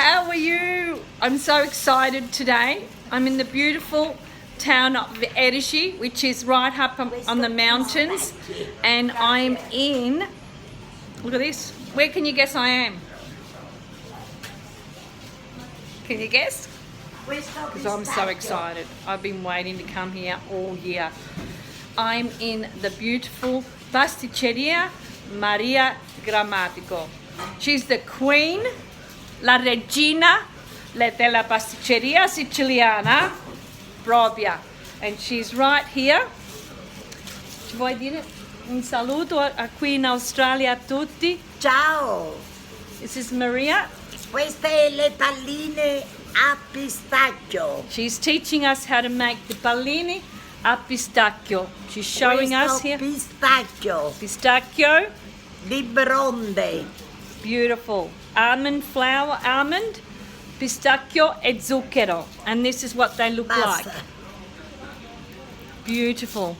How are you? I'm so excited today. I'm in the beautiful town of Erici, which is right up on the mountains, and I'm in, look at this, where can you guess I am? Can you guess? Because I'm so excited. I've been waiting to come here all year. I'm in the beautiful pasticceria Maria Grammatico. She's the queen, la regina della pasticceria siciliana propria. And she's right here. Ci vuoi dire un saluto a qui in Australia a tutti? Ciao! This is Maria. Queste le palline a pistacchio. She's teaching us how to make the pallini a pistacchio. She's showing us here. Pistacchio. Pistacchio. Di Bronde. Beautiful. Almond flour, almond, pistacchio e zucchero. And this is what they look like. Beautiful.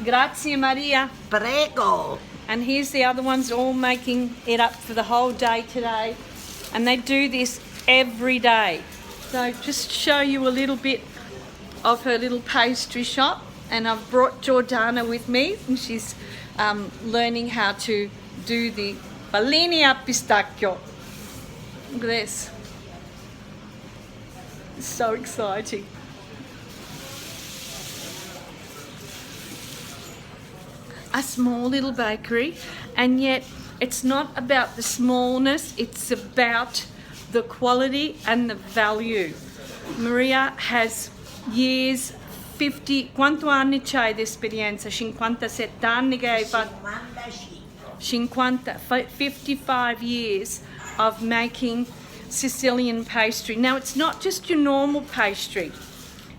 Grazie, Maria. Prego. And here's the other ones all making it up for the whole day today. And they do this every day. So just show you a little bit of her little pastry shop. And I've brought Jordana with me, and she's learning how to do the pallini a pistacchio. Look at this. It's so exciting. A small little bakery, and yet it's not about the smallness, it's about the quality and the value. Maria has years, 50, quanto anni c'hai di esperienza? 57 anni che hai fatto? 55 years of making Sicilian pastry. Now it's not just your normal pastry,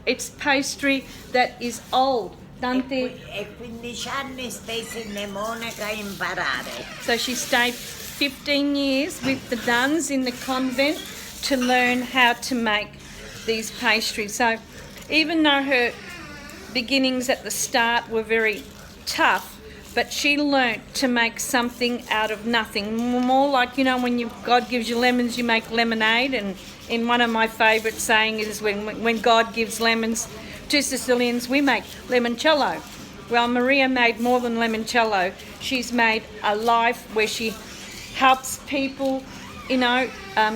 it's pastry that is old. E 15 anni stesse in Monaca a imparare. So she stayed 15 years with the nuns in the convent to learn how to make these pastries. So even though her beginnings at the start were very tough, but she learnt to make something out of nothing. More like, you know, when God gives you lemons, you make lemonade. And in one of my favourite sayings is when God gives lemons to Sicilians, we make limoncello. Well, Maria made more than limoncello. She's made a life where she helps people, you know,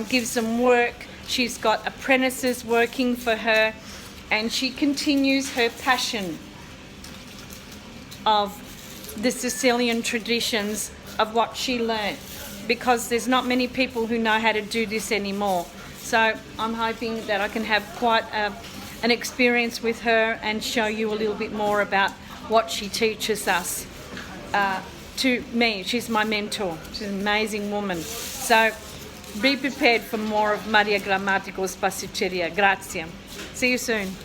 gives them work. She's got apprentices working for her, and she continues her passion of the Sicilian traditions of what she learnt, because there's not many people who know how to do this anymore. So I'm hoping that I can have quite an experience with her and show you a little bit more about what she teaches us. To me, she's my mentor. She's an amazing woman. So be prepared for more of Maria Grammatico's pasticceria. Grazie. See you soon.